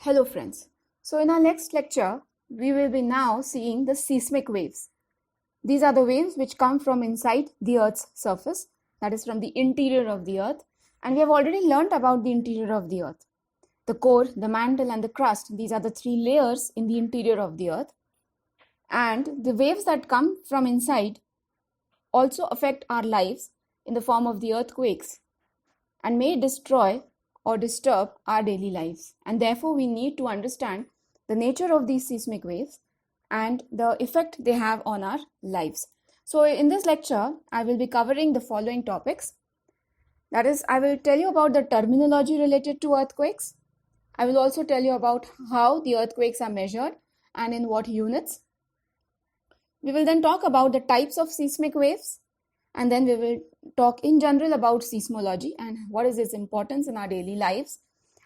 Hello friends. So in our next lecture, we will be now seeing the seismic waves. These are the waves which come from inside the Earth's surface, that is from the interior of the Earth. And we have already learnt about the interior of the Earth. The core, the mantle and the crust, these are the three layers in the interior of the Earth. And the waves that come from inside also affect our lives in the form of the earthquakes and may destroy or disturb our daily lives. And therefore, we need to understand the nature of these seismic waves and the effect they have on our lives. So, in this lecture, I will be covering the following topics. That is, I will tell you about the terminology related to earthquakes. I will also tell you about how the earthquakes are measured and in what units. We will then talk about the types of seismic waves, and then we will talk in general about seismology and what is its importance in our daily lives.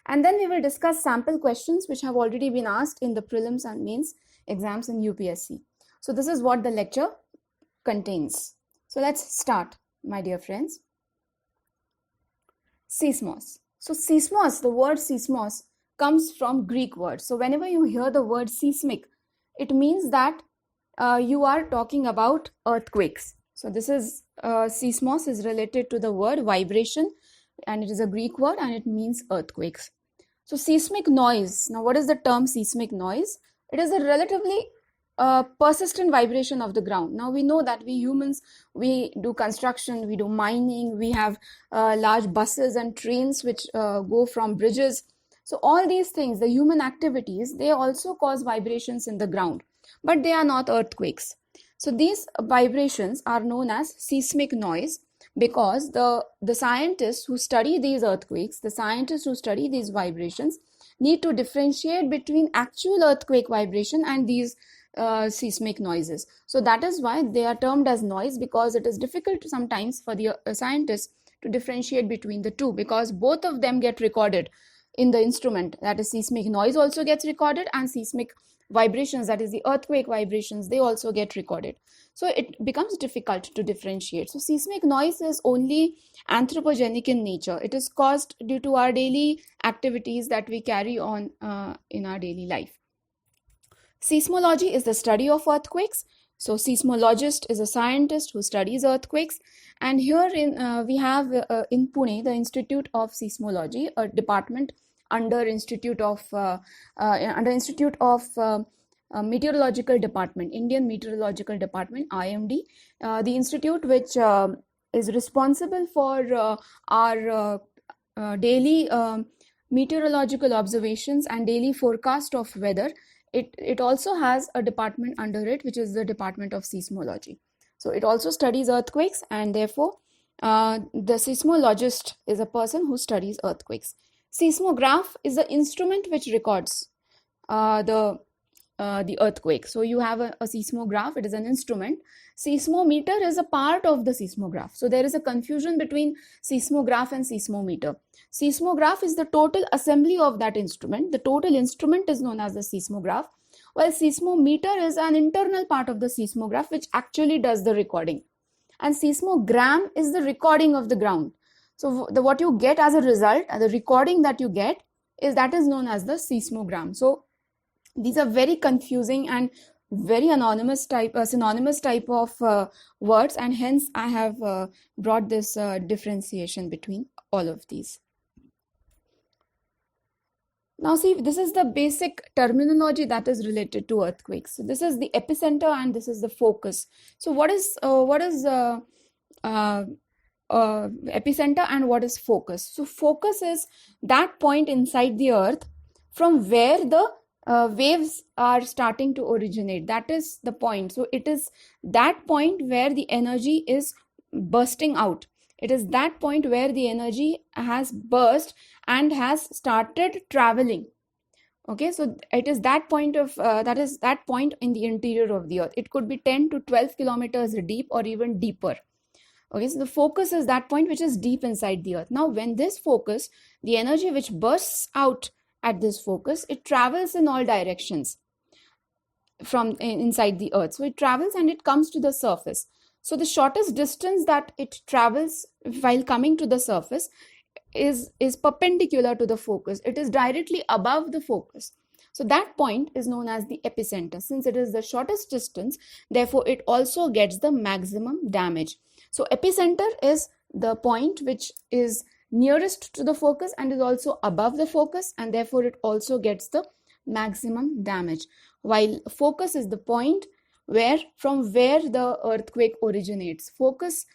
And then we will discuss sample questions which have already been asked in the prelims and mains exams in UPSC. So this is what the lecture contains. So let's start, my dear friends. Seismos. So seismos, the word seismos comes from Greek word. So whenever you hear the word seismic, it means that you are talking about earthquakes. So this is seismos is related to the word vibration, and it is a Greek word and it means earthquakes. So seismic noise. Now what is the term seismic noise? It is a relatively persistent vibration of the ground. Now we know that we humans, we do construction, we do mining, we have large buses and trains which go from bridges. So all these things, the human activities, they also cause vibrations in the ground, but they are not earthquakes. So these vibrations are known as seismic noise because the scientists who study these earthquakes, the scientists who study these vibrations, need to differentiate between actual earthquake vibration and these seismic noises. So that is why they are termed as noise, because it is difficult sometimes for the scientists to differentiate between the two, because both of them get recorded in the instrument. That is, seismic noise also gets recorded, and seismic vibrations, that is the earthquake vibrations, they also get recorded. So it becomes difficult to differentiate. So seismic noise is only anthropogenic in nature. It is caused due to our daily activities that we carry on in our daily life. Seismology is the study of earthquakes. So seismologist is a scientist who studies earthquakes. And here we have in Pune the Institute of Seismology, a department under Institute of Meteorological Department, Indian Meteorological Department, IMD, the institute which is responsible for our daily meteorological observations and daily forecast of weather. It also has a department under it, which is the Department of Seismology. So it also studies earthquakes, and therefore the seismologist is a person who studies earthquakes. Seismograph is the instrument which records the earthquake. So you have a seismograph, it is an instrument. Seismometer is a part of the seismograph. So there is a confusion between seismograph and seismometer. Seismograph is the total assembly of that instrument. The total instrument is known as the seismograph, while seismometer is an internal part of the seismograph which actually does the recording. And seismogram is the recording of the ground. So what you get as a result, the recording that you get, that is known as the seismogram. So these are very confusing and very synonymous type of words, and hence I have brought this differentiation between all of these. Now see, this is the basic terminology that is related to earthquakes. So this is the epicenter and this is the focus. So what is epicenter and what is focus? So focus is that point inside the earth from where the waves are starting to originate. That is the point. So it is that point where the energy is bursting out. It is that point where the energy has burst and has started traveling. Okay, so it is that point of that point in the interior of the earth. It could be 10 to 12 kilometers deep or even deeper. Okay, so the focus is that point which is deep inside the earth. Now when this focus, the energy which bursts out at this focus, it travels in all directions from inside the earth. So it travels and it comes to the surface. So the shortest distance that it travels while coming to the surface is perpendicular to the focus. It is directly above the focus. So that point is known as the epicenter. Since it is the shortest distance, therefore it also gets the maximum damage. So epicenter is the point which is nearest to the focus and is also above the focus, and therefore it also gets the maximum damage. While focus is the point from where the earthquake originates. Focus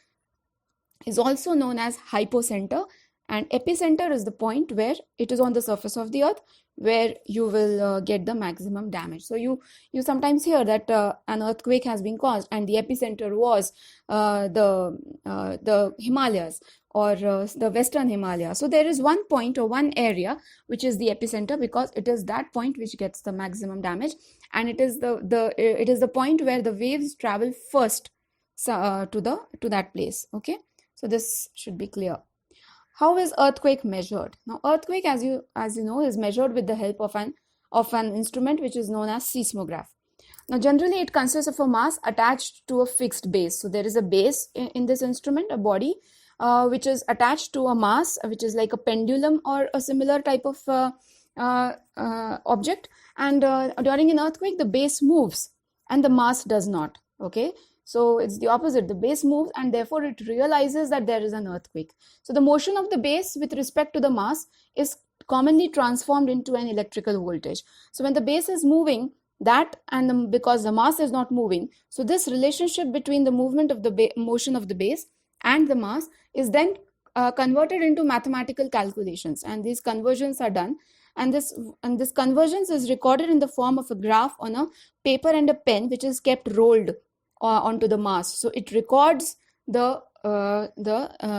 is also known as hypocenter, and epicenter is the point where it is on the surface of the earth, where you will get the maximum damage. So you sometimes hear that an earthquake has been caused and the epicenter was the Himalayas or the Western Himalayas. So there is one point or one area which is the epicenter, because it is that point which gets the maximum damage, and it is the point where the waves travel first to that place. Okay, so this should be clear. How is earthquake measured? Now, earthquake, as you know, is measured with the help of an instrument which is known as seismograph. Now, generally, it consists of a mass attached to a fixed base. So there is a base in this instrument, a body, which is attached to a mass, which is like a pendulum or a similar type of object. And during an earthquake, the base moves and the mass does not. Okay. So it's the opposite. The base moves and therefore it realizes that there is an earthquake. So the motion of the base with respect to the mass is commonly transformed into an electrical voltage. So when the base is moving, because the mass is not moving, so this relationship between the movement of the motion of the base and the mass is then converted into mathematical calculations, and these conversions are done. And this convergence is recorded in the form of a graph on a paper and a pen, which is kept rolled onto the mass. So it records the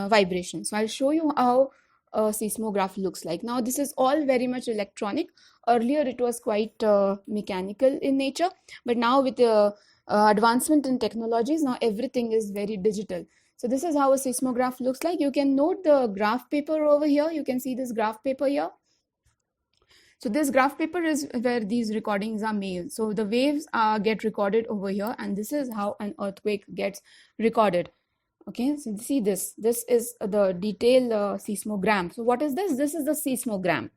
vibration. So I'll show you how a seismograph looks like. Now this is all very much electronic. Earlier it was quite mechanical in nature, but now with the advancement in technologies, now everything is very digital. So this is how a seismograph looks like. You can note the graph paper over here. You can see this graph paper here. So this graph paper is where these recordings are made. So the waves get recorded over here, and this is how an earthquake gets recorded. Okay, so see this is the detailed seismogram. So what is this? This is the seismogram.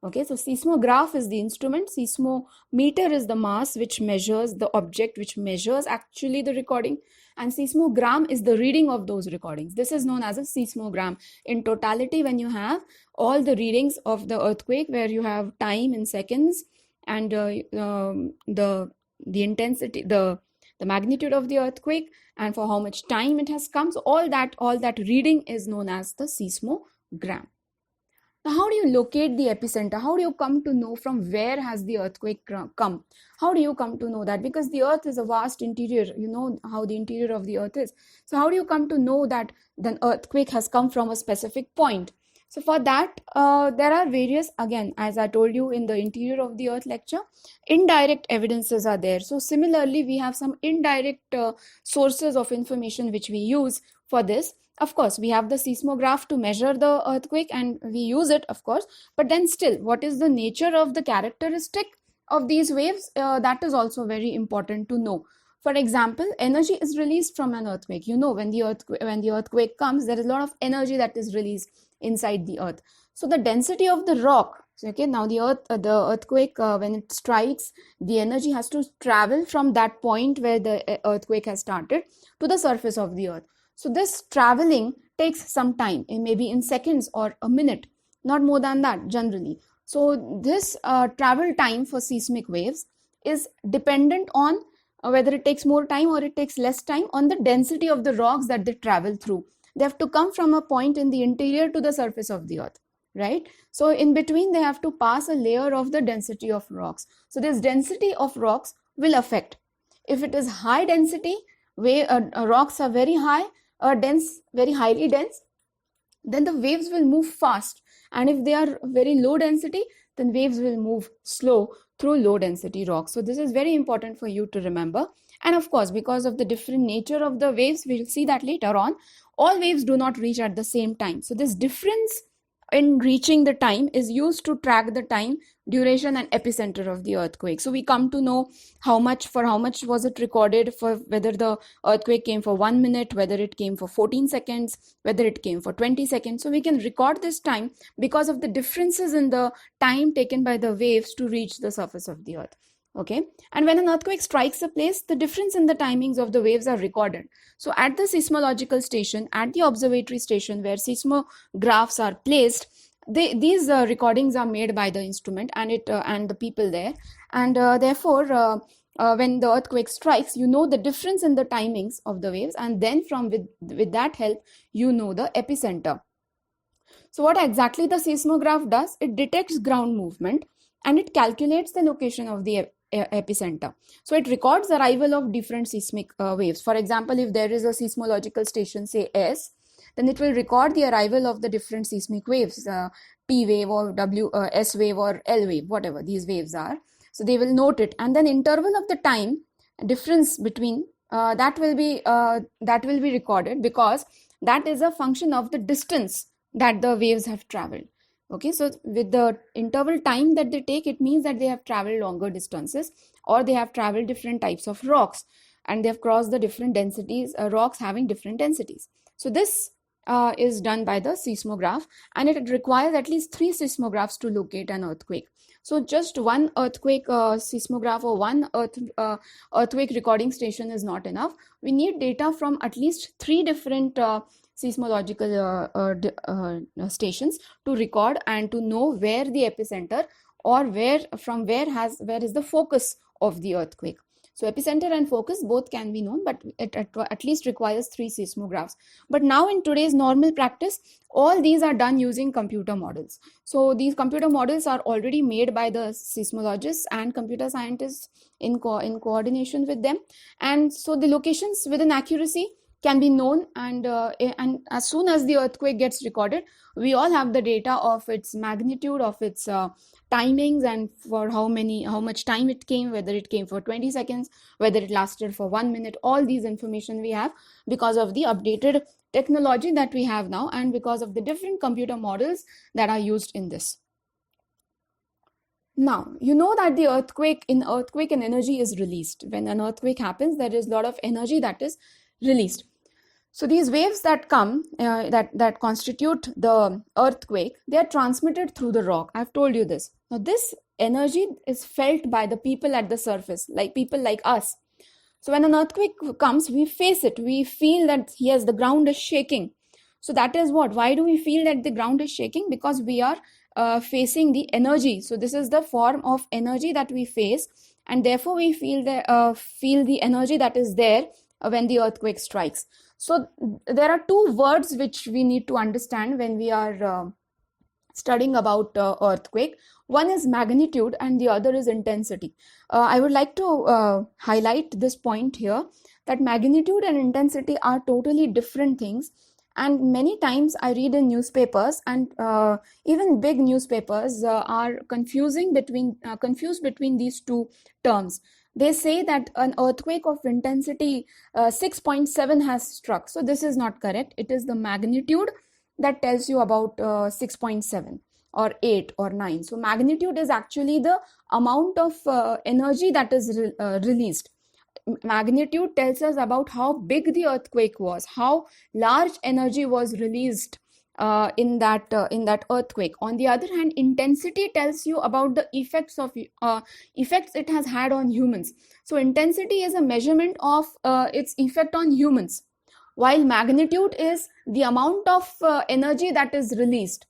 Okay, so seismograph is the instrument. Seismometer is the mass which measures the object, which measures actually the recording. And seismogram is the reading of those recordings. This is known as a seismogram. In totality, when you have all the readings of the earthquake, where you have time in seconds and the intensity, the magnitude of the earthquake, and for how much time it has come. So all that reading is known as the seismogram. Now, how do you locate the epicenter? How do you come to know from where has the earthquake come? How do you come to know that? Because the earth is a vast interior. You know how the interior of the earth is. So how do you come to know that the earthquake has come from a specific point? So for that, there are various, again, as I told you in the interior of the earth lecture, indirect evidences are there. So similarly, we have some indirect sources of information which we use for this. Of course, we have the seismograph to measure the earthquake and we use it, of course. But then still, what is the nature of the characteristic of these waves? That is also very important to know. For example, energy is released from an earthquake. You know, when the earthquake comes, there is a lot of energy that is released inside the earth. So the density of the rock, okay, now the earthquake, when it strikes, the energy has to travel from that point where the earthquake has started to the surface of the earth. So this traveling takes some time, maybe in seconds or a minute, not more than that generally. So this travel time for seismic waves is dependent on whether it takes more time or it takes less time on the density of the rocks that they travel through. They have to come from a point in the interior to the surface of the earth, right? So in between, they have to pass a layer of the density of rocks. So this density of rocks will affect. If it is high density, rocks are very high, very highly dense, then the waves will move fast. And if they are very low density, then waves will move slow through low density rocks. So this is very important for you to remember. And of course, because of the different nature of the waves, we'll see that later on, all waves do not reach at the same time. So this difference in reaching the time is used to track the time, duration, and epicenter of the earthquake. So we come to know how much was it recorded, for whether the earthquake came for 1 minute, whether it came for 14 seconds, whether it came for 20 seconds. So we can record this time because of the differences in the time taken by the waves to reach the surface of the earth. Okay, and when an earthquake strikes a place, the difference in the timings of the waves are recorded. So at the seismological station, at the observatory station where seismographs are placed, these recordings are made by the instrument and the people there, and therefore when the earthquake strikes, you know the difference in the timings of the waves, and then with that help, you know the epicenter. So what exactly the seismograph does, it detects ground movement and it calculates the location of the epicenter. So it records arrival of different seismic waves. For example, if there is a seismological station, say S, then it will record the arrival of the different seismic waves, P wave or S wave or L wave, whatever these waves are. So they will note it, and then interval of the time difference between that will be recorded, because that is a function of the distance that the waves have traveled. Okay, so with the interval time that they take, it means that they have traveled longer distances, or they have traveled different types of rocks, and they have crossed the different densities, rocks having different densities. So this is done by the seismograph, and it requires at least 3 seismographs to locate an earthquake. So just one earthquake seismograph or one earthquake recording station is not enough. We need data from at least 3 different seismological stations to record and to know where the epicenter, or where is the focus of the earthquake. So epicenter and focus both can be known, but it at least requires 3 seismographs. But now in today's normal practice, all these are done using computer models. So these computer models are already made by the seismologists and computer scientists in coordination with them, and so the locations with an accuracy can be known, and as soon as the earthquake gets recorded, we all have the data of its magnitude, of its timings, and for how much time it came, whether it came for 20 seconds, whether it lasted for 1 minute. All these information we have because of the updated technology that we have now, and because of the different computer models that are used in this. Now, you know that the earthquake, an energy is released. When an earthquake happens, there is a lot of energy that is released. So these waves that come, that constitute the earthquake, they are transmitted through the rock. I've told you this. Now this energy is felt by the people at the surface, like people like us. So when an earthquake comes, we face it. We feel that, yes, the ground is shaking. So that is what? Why do we feel that the ground is shaking? Because we are facing the energy. So this is the form of energy that we face, and therefore we feel the energy that is there when the earthquake strikes. So there are 2 words which we need to understand when we are studying about earthquake. One is magnitude and the other is intensity. I would like to highlight this point here, that magnitude and intensity are totally different things. And many times I read in newspapers, and even big newspapers are confused between these 2 terms. They say that an earthquake of intensity 6.7 has struck. So this is not correct. It is the magnitude that tells you about 6.7 or 8 or 9. So magnitude is actually the amount of energy that is released. Magnitude tells us about how big the earthquake was, how large energy was released in that earthquake. On the other hand, intensity tells you about the effects it has had on humans. So intensity is a measurement of its effect on humans, while magnitude is the amount of energy that is released,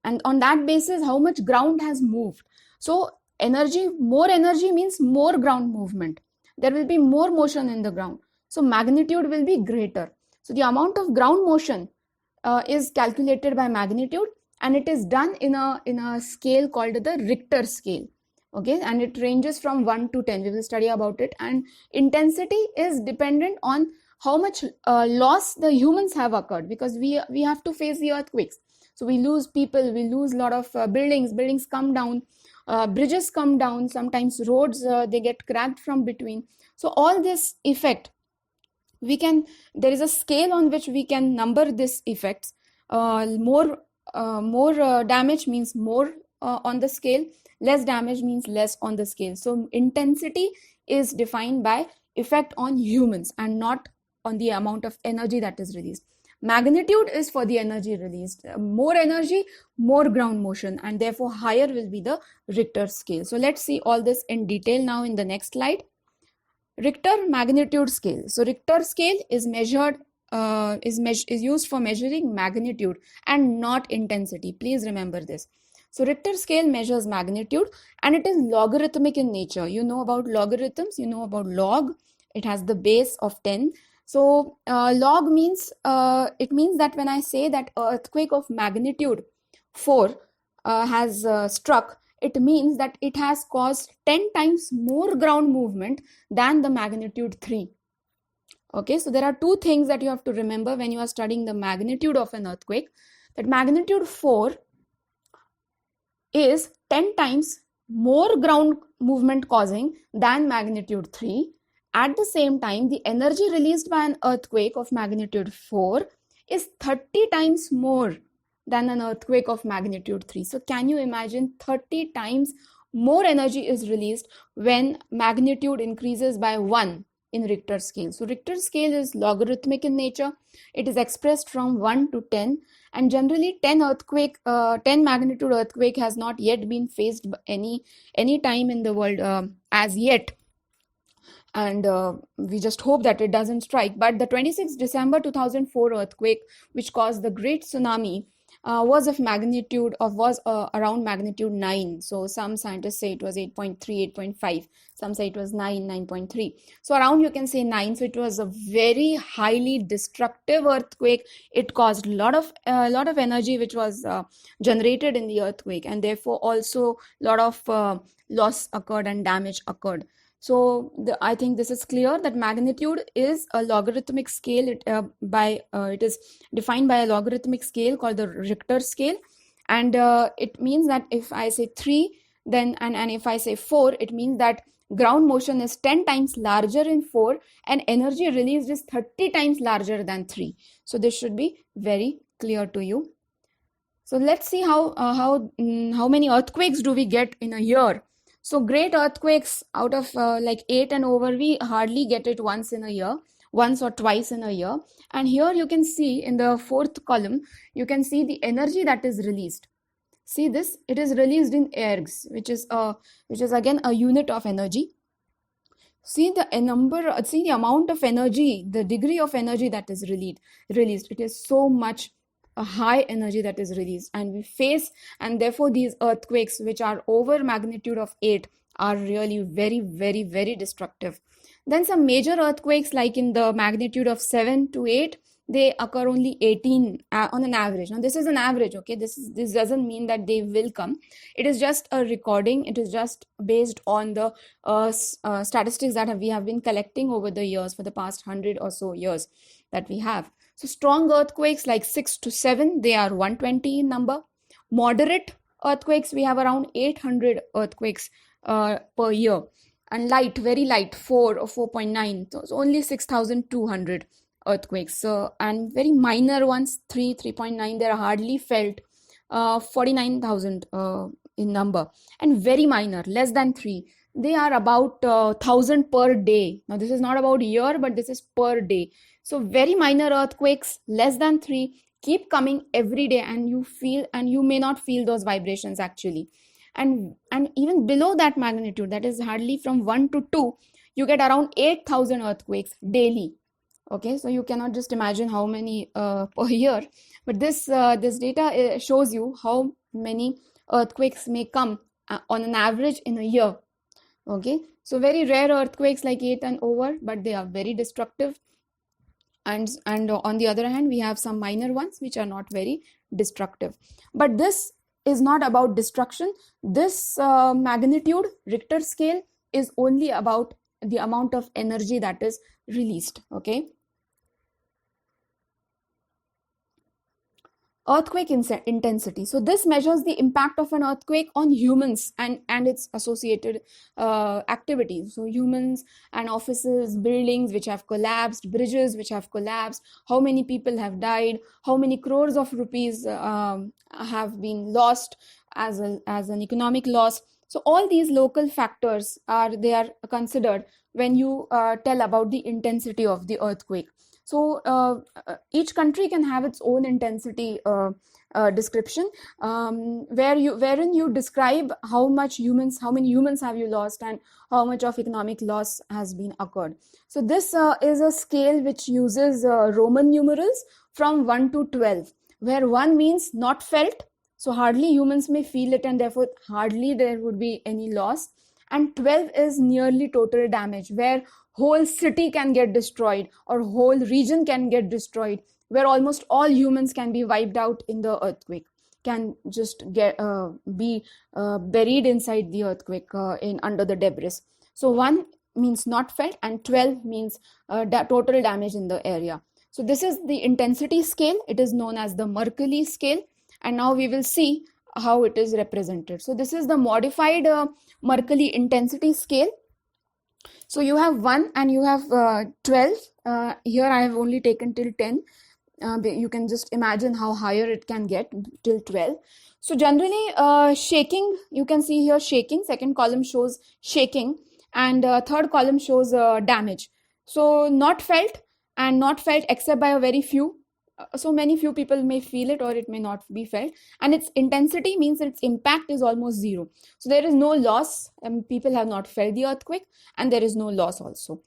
and on that basis how much ground has moved. So more energy means more ground movement. There will be more motion in the ground, so magnitude will be greater. So the amount of ground motion is calculated by magnitude, and it is done in a scale called the Richter scale. Okay, and it ranges from 1 to 10. We will study about it. And intensity is dependent on how much loss the humans have occurred, because we have to face the earthquakes. So we lose people, we lose a lot of buildings come down, bridges come down, sometimes roads they get cracked from between. So all this effect, there is a scale on which we can number this effects. More damage means more on the scale, less damage means less on the scale. So intensity is defined by effect on humans and not on the amount of energy that is released. Magnitude is for the energy released. More energy, more ground motion, and therefore higher will be the Richter scale. So let's see all this in detail now in the next slide. Richter magnitude scale. So Richter scale is measured is used for measuring magnitude and not intensity. Please remember this. So Richter scale measures magnitude and it is logarithmic in nature. You know about logarithms, you know about log. It has the base of 10. So log means, it means that when I say that earthquake of magnitude 4 has struck, it means that it has caused 10 times more ground movement than the magnitude 3. Okay, so there are two things that you have to remember when you are studying the magnitude of an earthquake. That magnitude 4 is 10 times more ground movement causing than magnitude 3. At the same time, the energy released by an earthquake of magnitude 4 is 30 times more than an earthquake of magnitude 3. So can you imagine 30 times more energy is released when magnitude increases by 1 in Richter scale. So Richter scale is logarithmic in nature. It is expressed from 1 to 10, and generally 10 magnitude earthquake has not yet been faced any time in the world as yet. And we just hope that it doesn't strike. But the 26th December 2004 earthquake, which caused the great tsunami, was around magnitude 9. So some scientists say it was 8.3, 8.5. Some say it was 9, 9.3. So around you can say 9. So it was a very highly destructive earthquake. It caused a lot of energy which was generated in the earthquake, and therefore also a lot of loss occurred and damage occurred. So I think this is clear that magnitude is a logarithmic scale. It is defined by a logarithmic scale called the Richter scale, and it means that if I say 3, then and if I say 4, it means that ground motion is 10 times larger in 4 and energy released is 30 times larger than 3. So this should be very clear to you. So let's see how many earthquakes do we get in a year. So great earthquakes out of like 8 and over, we hardly get it once in a year, once or twice in a year. And here you can see in the fourth column, you can see the energy that is released. See this, it is released in ergs, which is again a unit of energy. See the amount of energy, the degree of energy that is released. It is so much a high energy that is released, and we face, and therefore these earthquakes which are over magnitude of 8 are really very, very, very destructive. Then some major earthquakes like in the magnitude of 7 to 8, they occur only 18 on an average. Now this is an average, okay? This doesn't mean that they will come. It is just a recording. It is just based on the statistics that we have been collecting over the years for the past 100 or so years that we have. So strong earthquakes like 6 to 7, they are 120 in number. Moderate earthquakes, we have around 800 earthquakes per year. And light, very light, 4 or 4.9, so only 6,200 earthquakes. So, and very minor ones, 3.9, they are hardly felt, 49,000 in number. And very minor, less than 3, they are about 1,000 per day. Now this is not about year, but this is per day. So very minor earthquakes, less than 3, keep coming every day, and you feel, and you may not feel those vibrations actually. And even below that magnitude, that is hardly from 1 to 2, you get around 8,000 earthquakes daily. Okay, so you cannot just imagine how many per year, but this data shows you how many earthquakes may come on an average in a year. Okay, so very rare earthquakes like 8 and over, but they are very destructive. And on the other hand, we have some minor ones which are not very destructive. But this is not about destruction. This magnitude Richter scale is only about the amount of energy that is released. Okay. Earthquake intensity. So this measures the impact of an earthquake on humans and its associated activities. So humans and offices, buildings which have collapsed, bridges which have collapsed, how many people have died, how many crores of rupees have been lost as an economic loss. So all these local factors are considered when you tell about the intensity of the earthquake. So each country can have its own intensity description, wherein you describe how many humans have you lost, and how much of economic loss has been occurred. So this is a scale which uses Roman numerals from 1 to 12, where 1 means not felt, so hardly humans may feel it, and therefore hardly there would be any loss. And 12 is nearly total damage, where whole city can get destroyed or whole region can get destroyed, where almost all humans can be wiped out in the earthquake, can just be buried inside the earthquake in under the debris. So 1 means not felt, and 12 means total damage in the area. So this is the intensity scale. It is known as the Mercalli scale, and now we will see how it is represented. So this is the modified Mercalli intensity scale. So you have 1 and you have 12. Here I have only taken till 10. You can just imagine how higher it can get till 12. So generally shaking, you can see here shaking. Second column shows shaking, and third column shows damage. So not felt, and not felt except by a very few. So few people may feel it, or it may not be felt, and its intensity means its impact is almost 0. So there is no loss, people have not felt the earthquake, and there is no loss also.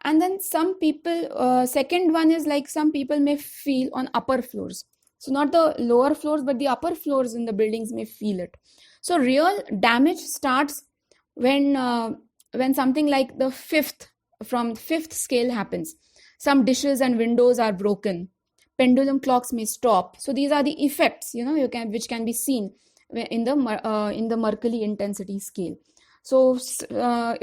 And then some people, second one is like some people may feel on upper floors. So not the lower floors, but the upper floors in the buildings may feel it. So real damage starts when something like the fifth scale happens. Some dishes and windows are broken. Pendulum clocks may stop. So these are the effects, which can be seen in the Mercalli intensity scale. So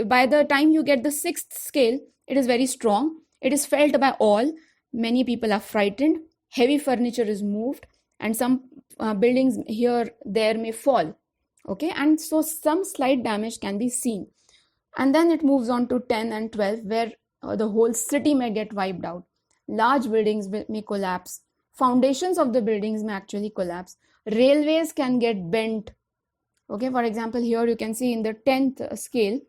by the time you get the 6th scale, it is very strong. It is felt by all. Many people are frightened. Heavy furniture is moved, and some buildings here there may fall. Okay, and so some slight damage can be seen. And then it moves on to 10 and 12, where the whole city may get wiped out. Large buildings may collapse. Foundations of the buildings may actually collapse. Railways can get bent. Okay, for example, here you can see in the 10th scale,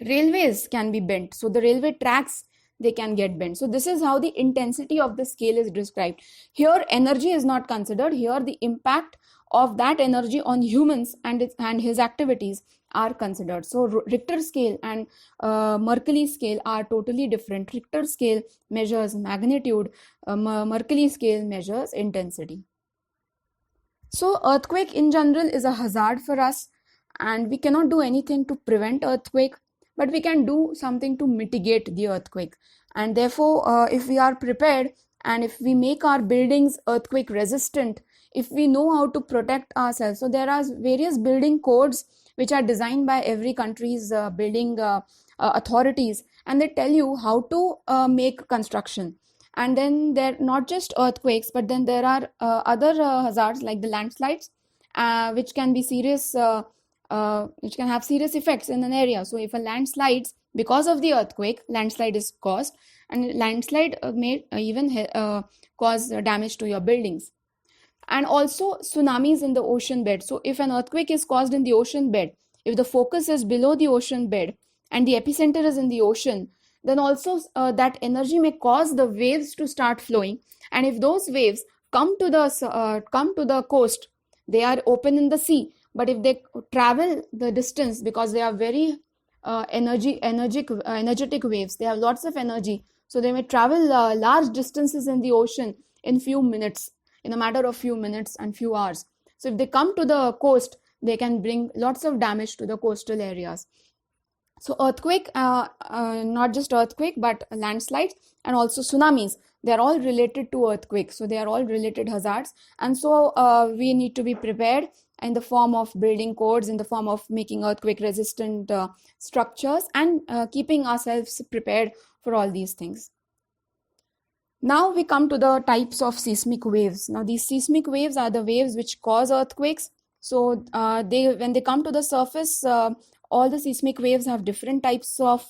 railways can be bent. So the railway tracks, they can get bent. So this is how the intensity of the scale is described. Here energy is not considered. Here the impact of that energy on humans and his activities are considered. So Richter scale and Mercalli scale are totally different. Richter scale measures magnitude, Mercalli scale measures intensity. So earthquake in general is a hazard for us, and we cannot do anything to prevent earthquake, but we can do something to mitigate the earthquake. And therefore, if we are prepared, and if we make our buildings earthquake resistant, if we know how to protect ourselves. So there are various building codes which are designed by every country's building authorities, and they tell you how to make construction. And then there not just earthquakes, but then there are other hazards like the landslides, which can be serious, which can have serious effects in an area. So if a landslide, because of the earthquake, landslide is caused, and landslide may even cause damage to your buildings. And also tsunamis in the ocean bed. So if an earthquake is caused in the ocean bed, if the focus is below the ocean bed and the epicenter is in the ocean, then also that energy may cause the waves to start flowing. And if those waves come to the coast, they are open in the sea. But if they travel the distance, because they are very energetic waves, they have lots of energy, so they may travel large distances in the ocean in a matter of few minutes and few hours. So if they come to the coast, they can bring lots of damage to the coastal areas. So earthquake, not just earthquake, but landslides and also tsunamis, they are all related to earthquakes. So they are all related hazards. And so we need to be prepared in the form of building codes, in the form of making earthquake resistant structures, and keeping ourselves prepared for all these things. Now we come to the types of seismic waves. Now these seismic waves are the waves which cause earthquakes. So when they come to the surface, all the seismic waves have different types of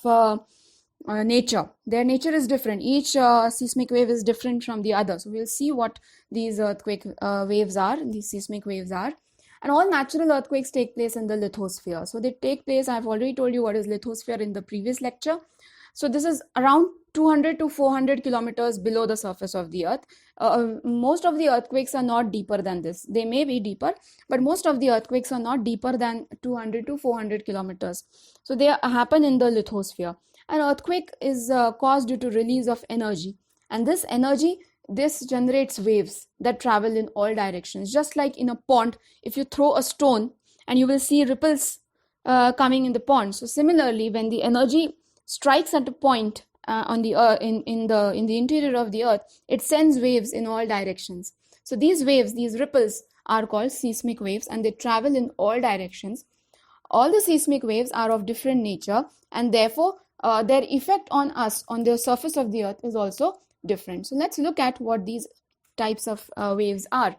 nature. Their nature is different. Each seismic wave is different from the other. So we'll see what these earthquake waves are, these seismic waves are. And all natural earthquakes take place in the lithosphere. So they take place, I've already told you what is lithosphere in the previous lecture. So this is around 200 to 400 kilometers below the surface of the earth. Most of the earthquakes are not deeper than this. They may be deeper, but most of the earthquakes are not deeper than 200 to 400 kilometers. So they happen in the lithosphere. An earthquake is caused due to release of energy. And this energy, this generates waves that travel in all directions. Just like in a pond, if you throw a stone and you will see ripples coming in the pond. So similarly, when the energy strikes at a point on the earth, in the interior of the earth, it sends waves in all directions. So these waves, these ripples, are called seismic waves, and they travel in all directions. All the seismic waves are of different nature, and therefore their effect on us on the surface of the earth is also different. So let's look at what these types of waves are.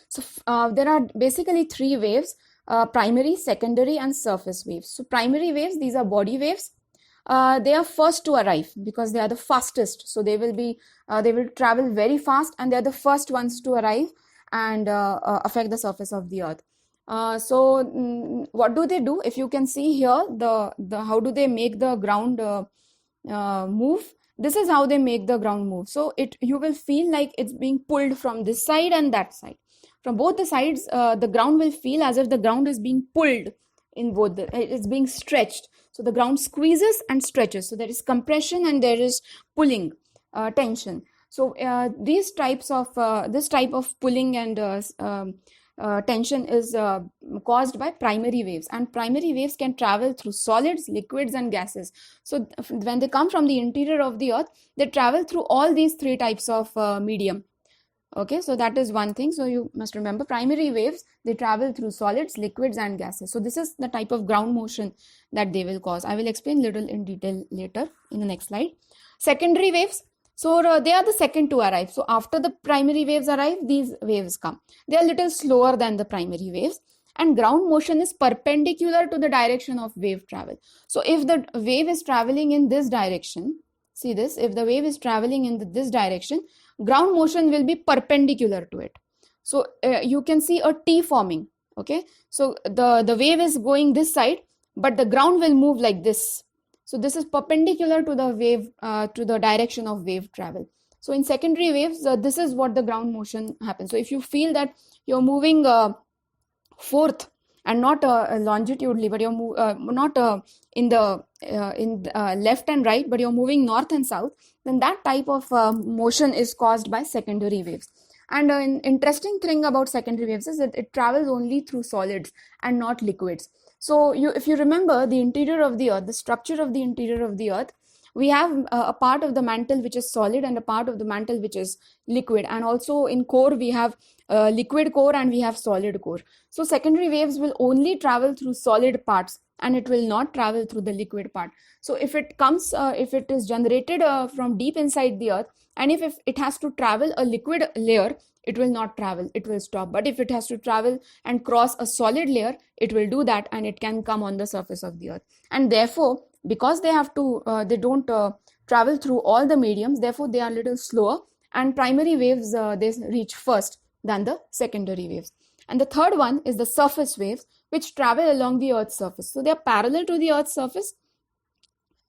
So there are basically three waves: primary, secondary, and surface waves. So primary waves, these are body waves. They are first to arrive because they are the fastest. So they will travel very fast, and they are the first ones to arrive and affect the surface of the earth. What do they do? If you can see here, the how do they make the ground move? This is how they make the ground move. So you will feel like it's being pulled from this side and that side. From both the sides, the ground will feel as if the ground is being pulled in both. It's being stretched. So the ground squeezes and stretches. So there is compression and there is pulling, tension. So this type of pulling and tension is caused by primary waves, and primary waves can travel through solids, liquids, and gases. So when they come from the interior of the earth, they travel through all these three types of medium. Okay, so that is one thing. So you must remember, primary waves, they travel through solids, liquids, and gases. So this is the type of ground motion that they will cause. I will explain little in detail later in the next slide. Secondary waves, so they are the second to arrive. So after the primary waves arrive, these waves come. They are little slower than the primary waves, and ground motion is perpendicular to the direction of wave travel. So if the wave is traveling in this direction, see this, if the wave is traveling in this direction, ground motion will be perpendicular to it. So you can see a T forming. Okay, so the wave is going this side, but the ground will move like this. So this is perpendicular to the wave, to the direction of wave travel. So in secondary waves, this is what the ground motion happens. So if you feel that you're moving forth and not longitudinally, but you're not in left and right, but you're moving north and south, then that type of motion is caused by secondary waves. And an interesting thing about secondary waves is that it travels only through solids and not liquids. So if you remember the interior of the earth, the structure of the interior of the earth, we have a part of the mantle which is solid and a part of the mantle which is liquid. And also in core, we have liquid core and we have solid core. So secondary waves will only travel through solid parts and it will not travel through the liquid part. So if it comes, if it is generated from deep inside the earth, and if it has to travel a liquid layer, it will not travel, it will stop. But if it has to travel and cross a solid layer, it will do that and it can come on the surface of the earth. And therefore, because they have to, they don't travel through all the mediums, therefore they are a little slower, and primary waves, they reach first than the secondary waves. And the third one is the surface waves, which travel along the earth's surface. So they are parallel to the earth's surface,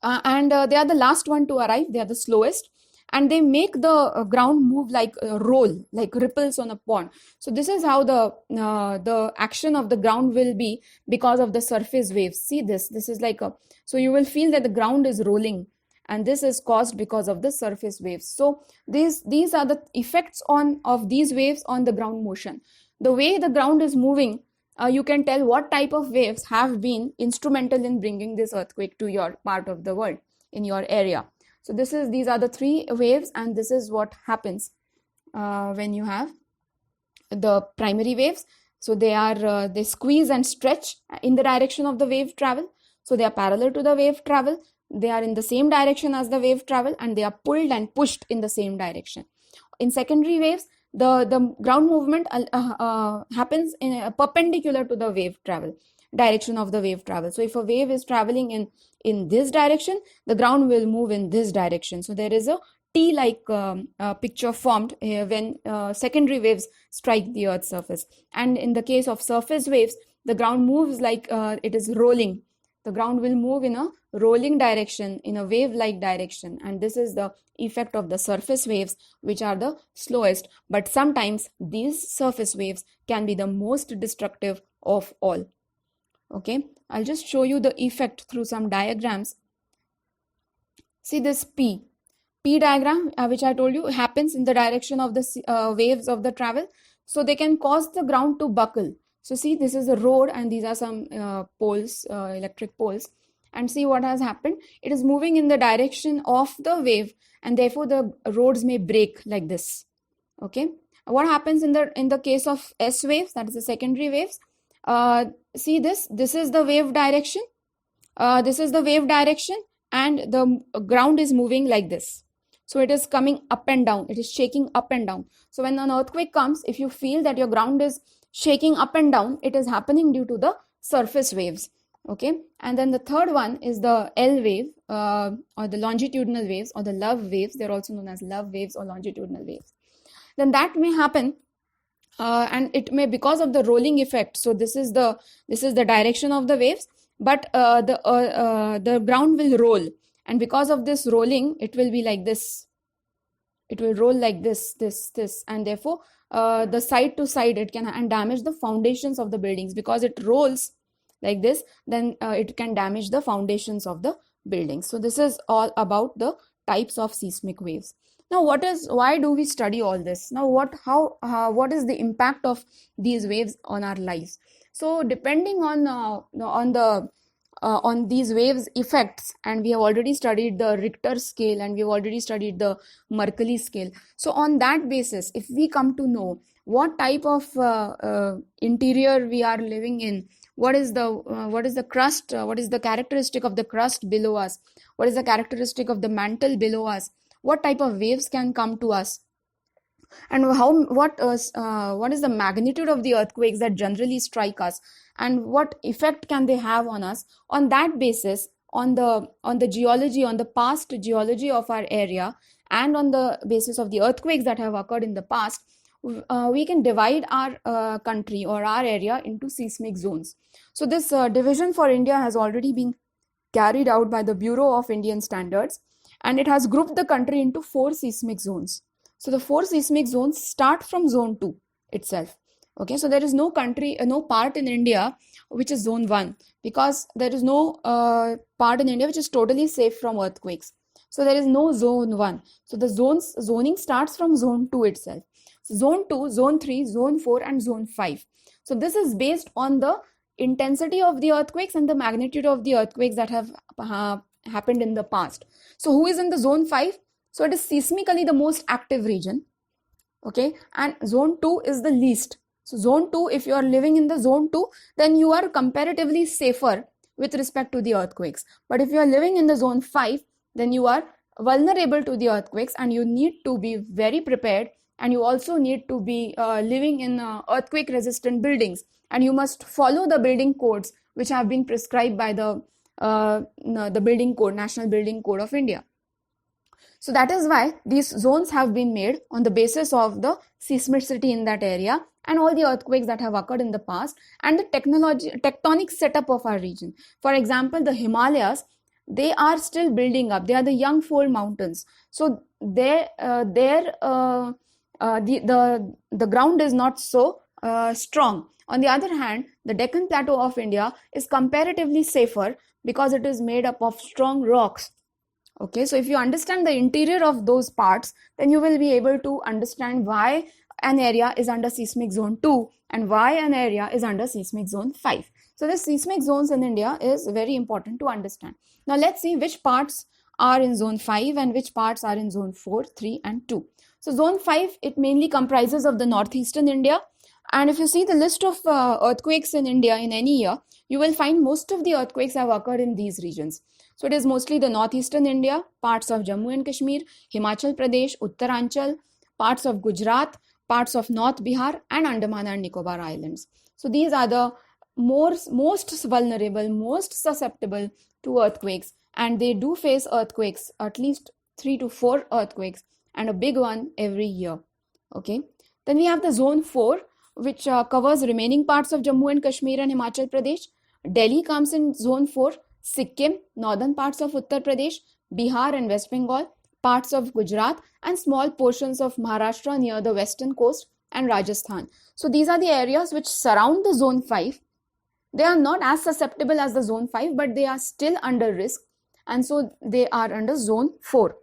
and they are the last one to arrive. They are the slowest, and they make the ground move like a roll, like ripples on a pond. So this is how the action of the ground will be because of the surface waves. See this is like a, so you will feel that the ground is rolling, and this is caused because of the surface waves. So these are the effects of these waves on the ground motion. The way the ground is moving, you can tell what type of waves have been instrumental in bringing this earthquake to your part of the world, in your area. So these are the three waves, and this is what happens when you have the primary waves. So they squeeze and stretch in the direction of the wave travel. So they are parallel to the wave travel. they are in the same direction as the wave travel, and they are pulled and pushed in the same direction. In secondary waves, the ground movement happens in perpendicular to the wave travel, direction of the wave travel. So if a wave is traveling in this direction, the ground will move in this direction. So there is a T-like picture formed when secondary waves strike the Earth's surface. And in the case of surface waves, the ground moves like it is rolling. The ground will move in a rolling direction, in a wave-like direction. And this is the effect of the surface waves, which are the slowest. But sometimes these surface waves can be the most destructive of all. Okay, I'll just show you the effect through some diagrams. See this P diagram, which I told you happens in the direction of the waves of the travel. So they can cause the ground to buckle. So see, this is a road and these are some poles, electric poles. And see what has happened. It is moving in the direction of the wave, and therefore the roads may break like this. Okay. What happens in the case of S waves, that is the secondary waves? See this is the wave direction. This is the wave direction, and the ground is moving like this. So it is coming up and down. It is shaking up and down. So when an earthquake comes, if you feel that your ground is shaking up and down, it is happening due to the surface waves. Okay. And then the third one is the L wave, or the longitudinal waves, or the love waves. They're also known as love waves or longitudinal waves. Then that may happen, and it may, because of the rolling effect. So this is the direction of the waves, but the ground will roll, and because of this rolling, it will be like this. It will roll like this, and therefore the side to side it can and damage the foundations of the buildings. Because it rolls like this, then it can damage the foundations of the buildings. So this is all about the types of seismic waves. Now, why do we study all this? Now, what is the impact of these waves on our lives? So depending on these waves effects, and we have already studied the Richter scale and we have already studied the Mercalli scale. So on that basis, if we come to know what type of interior we are living in, what is the crust, what is the characteristic of the crust below us, what is the characteristic of the mantle below us, what type of waves can come to us, and what is the magnitude of the earthquakes that generally strike us, and what effect can they have on us. On that basis, on the geology, on the past geology of our area, and on the basis of the earthquakes that have occurred in the past, we can divide our country or our area into seismic zones. So this division for India has already been carried out by the Bureau of Indian Standards, and it has grouped the country into 4 seismic zones. So the 4 seismic zones start from zone 2 itself. Okay, so there is no part in India which is zone 1, because there is no part in India which is totally safe from earthquakes. So there is no zone 1. So the zoning starts from zone 2 itself. So zone 2, zone 3, zone 4 and zone 5. So this is based on the intensity of the earthquakes and the magnitude of the earthquakes that have happened in the past. So who is in the zone 5? So it is seismically the most active region. Okay, and zone 2 is the least. So zone 2, if you are living in the zone 2, then you are comparatively safer with respect to the earthquakes. But if you are living in the zone 5, then you are vulnerable to the earthquakes, and you need to be very prepared, and you also need to be living in earthquake resistant buildings, and you must follow the building codes which have been prescribed by the building code, National Building Code of India. So that is why these zones have been made on the basis of the seismicity in that area and all the earthquakes that have occurred in the past, and the tectonic setup of our region. For example, the Himalayas, they are still building up. They are the young fold mountains. So the ground is not so strong. On the other hand, the Deccan Plateau of India is comparatively safer because it is made up of strong rocks. Okay, so if you understand the interior of those parts, then you will be able to understand why an area is under seismic zone 2 and why an area is under seismic zone 5. So the seismic zones in India is very important to understand. Now let's see which parts are in zone 5 and which parts are in zone 4, 3 and 2. So zone 5, it mainly comprises of the northeastern India And if you see the list of earthquakes in India in any year, you will find most of the earthquakes have occurred in these regions. So it is mostly the northeastern India, parts of Jammu and Kashmir, Himachal Pradesh, Uttaranchal, parts of Gujarat, parts of North Bihar, and Andaman and Nicobar Islands. So these are the most vulnerable, most susceptible to earthquakes, and they do face earthquakes, at least 3 to 4 earthquakes, and a big one every year. Okay. Then we have the zone 4, which covers remaining parts of Jammu and Kashmir and Himachal Pradesh. Delhi comes in zone 4, Sikkim, northern parts of Uttar Pradesh, Bihar and West Bengal, parts of Gujarat, and small portions of Maharashtra near the western coast, and Rajasthan. So these are the areas which surround the zone 5. They are not as susceptible as the zone 5, but they are still under risk, and so they are under zone 4.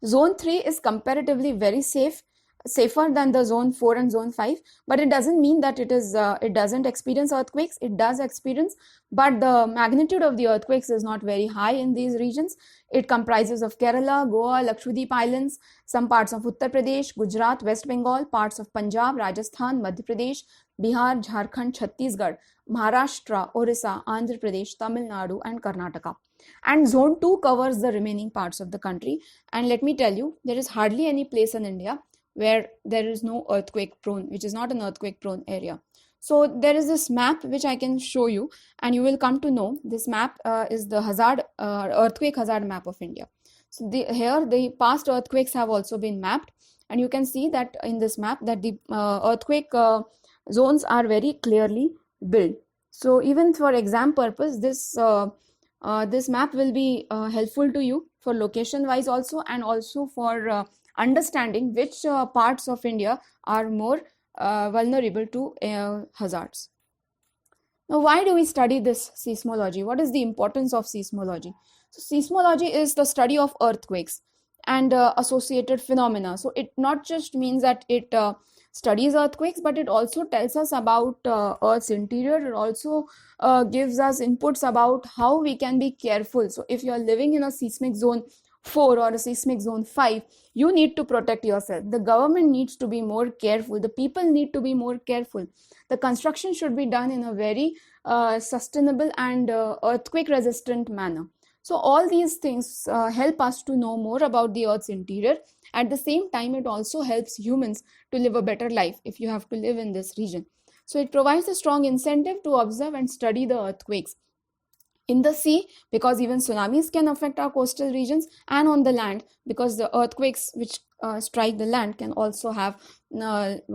Zone 3 is comparatively very safer than the zone 4 and zone 5, but it doesn't mean that it doesn't experience earthquakes. It does experience, but the magnitude of the earthquakes is not very high in these regions. It comprises of Kerala, Goa, Lakshadweep Islands, some parts of Uttar Pradesh, Gujarat, West Bengal, parts of Punjab, Rajasthan, Madhya Pradesh, Bihar, Jharkhand, Chhattisgarh, Maharashtra, Orissa, Andhra Pradesh, Tamil Nadu, and Karnataka. And zone 2 covers the remaining parts of the country. And let me tell you, there is hardly any place in India where there is no earthquake prone, which is not an earthquake prone area. So there is this map which I can show you, and you will come to know this map is the earthquake hazard map of India. So here the past earthquakes have also been mapped, and you can see that in this map that the earthquake zones are very clearly built. So even for exam purpose, this map will be helpful to you for location wise also, and also for understanding which parts of India are more vulnerable to hazards. Now, why do we study this seismology? What is the importance of seismology? So seismology is the study of earthquakes and associated phenomena. So it not just means that it studies earthquakes, but it also tells us about Earth's interior. It also gives us inputs about how we can be careful. So if you are living in a seismic zone 4 or a seismic zone 5, you need to protect yourself. The government needs to be more careful. The people need to be more careful. The construction should be done in a very sustainable and earthquake resistant manner. So all these things help us to know more about the Earth's interior. At the same time, it also helps humans to live a better life if you have to live in this region. So it provides a strong incentive to observe and study the earthquakes in the sea, because even tsunamis can affect our coastal regions, and on the land, because the earthquakes which strike the land can also have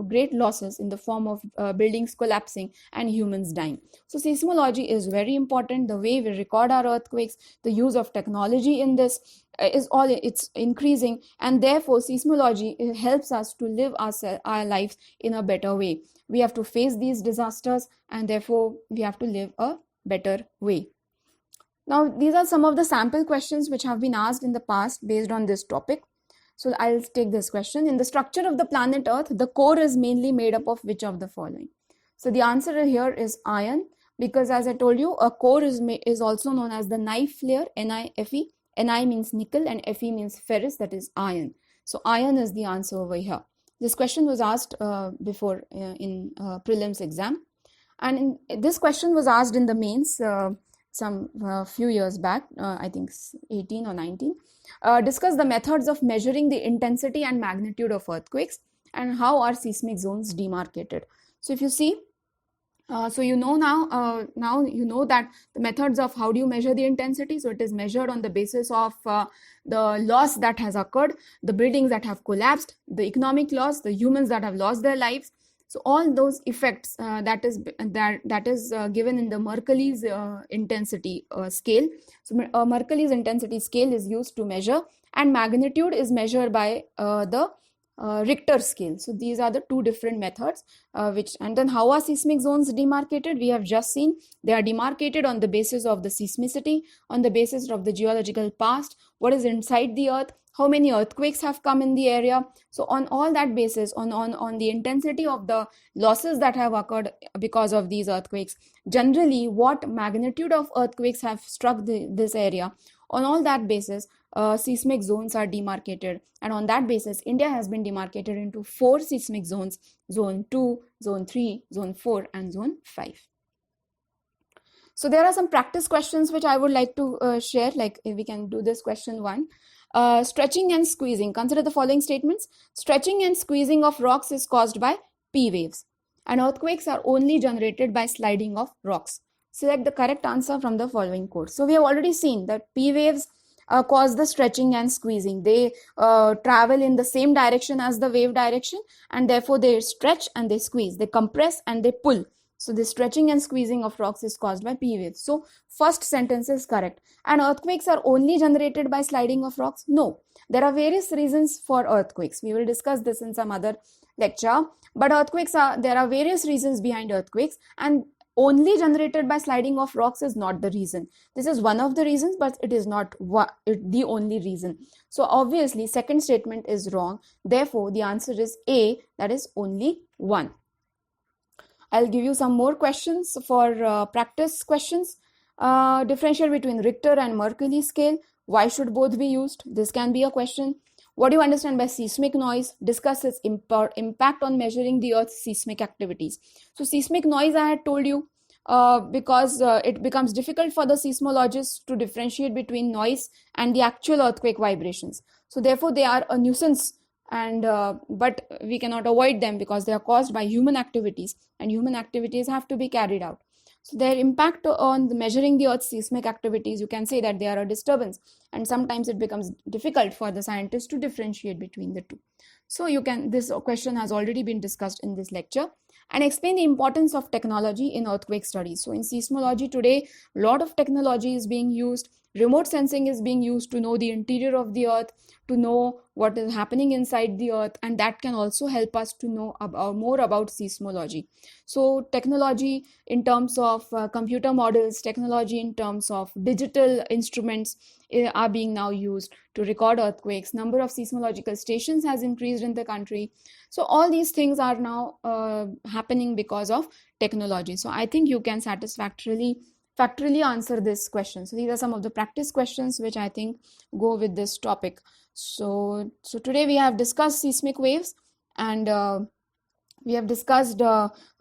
great losses in the form of buildings collapsing and humans dying. So seismology is very important. The way we record our earthquakes, the use of technology in this it's increasing, and therefore seismology helps us to live our lives in a better way. We have to face these disasters, and therefore we have to live a better way. Now, these are some of the sample questions which have been asked in the past based on this topic. So I'll take this question. In the structure of the planet Earth, the core is mainly made up of which of the following? So the answer here is iron, because as I told you, a core is also known as the knife layer, NiFe. Ni means nickel and Fe means ferrous, that is iron. So iron is the answer over here. This question was asked before in prelims exam. And this question was asked in the mains some few years back, I think 18 or 19. Discuss the methods of measuring the intensity and magnitude of earthquakes, and how are seismic zones demarcated. So if you see, so you know now you know that the methods of how do you measure the intensity. So it is measured on the basis of the loss that has occurred, the buildings that have collapsed, the economic loss, the humans that have lost their lives. So all those effects that is given in the Mercalli's intensity scale. So Mercalli's intensity scale is used to measure, and magnitude is measured by the Richter scale. So these are the two different methods. And then how are seismic zones demarcated? We have just seen they are demarcated on the basis of the seismicity, on the basis of the geological past, what is inside the earth, how many earthquakes have come in the area. So on all that basis, on the intensity of the losses that have occurred because of these earthquakes, generally what magnitude of earthquakes have struck this area, on all that basis, seismic zones are demarcated, and on that basis India has been demarcated into 4 seismic zones: zone 2, zone 3, zone 4 and zone 5. So there are some practice questions which I would like to share. Like if we can do this question 1. Stretching and squeezing. Consider the following statements. Stretching and squeezing of rocks is caused by P waves, and earthquakes are only generated by sliding of rocks. Select the correct answer from the following quote. So we have already seen that P waves cause the stretching and squeezing. They travel in the same direction as the wave direction, and therefore they stretch and they squeeze. They compress and they pull. So the stretching and squeezing of rocks is caused by P waves. So first sentence is correct. And earthquakes are only generated by sliding of rocks? No. There are various reasons for earthquakes. We will discuss this in some other lecture. But there are various reasons behind earthquakes, and only generated by sliding of rocks is not the reason. This is one of the reasons, but it is not the only reason. So obviously second statement is wrong. Therefore the answer is A, that is only one. I'll give you some more questions for practice questions. Differentiate between Richter and Mercalli scale. Why should both be used? This can be a question. What do you understand by seismic noise? Discuss its impact on measuring the Earth's seismic activities. So seismic noise, I had told you, because it becomes difficult for the seismologists to differentiate between noise and the actual earthquake vibrations. So therefore they are a nuisance, and but we cannot avoid them because they are caused by human activities, and human activities have to be carried out. So their impact on measuring the Earth's seismic activities, you can say that they are a disturbance, and sometimes it becomes difficult for the scientists to differentiate between the two. So this question has already been discussed in this lecture. And explain the importance of technology in earthquake studies. So in seismology today, a lot of technology is being used. Remote sensing is being used to know the interior of the Earth, to know what is happening inside the Earth, and that can also help us to know more about seismology. So technology in terms of computer models, technology in terms of digital instruments are being now used to record earthquakes. Number of seismological stations has increased in the country. So all these things are now happening because of technology. So I think you can satisfactorily answer this question. So these are some of the practice questions which I think go with this topic. So today we have discussed seismic waves, and we have discussed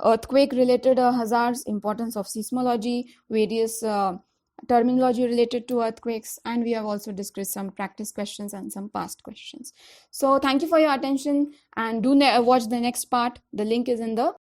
earthquake related hazards, importance of seismology, various terminology related to earthquakes, and we have also discussed some practice questions and some past questions. So thank you for your attention, and do watch the next part. The link is in the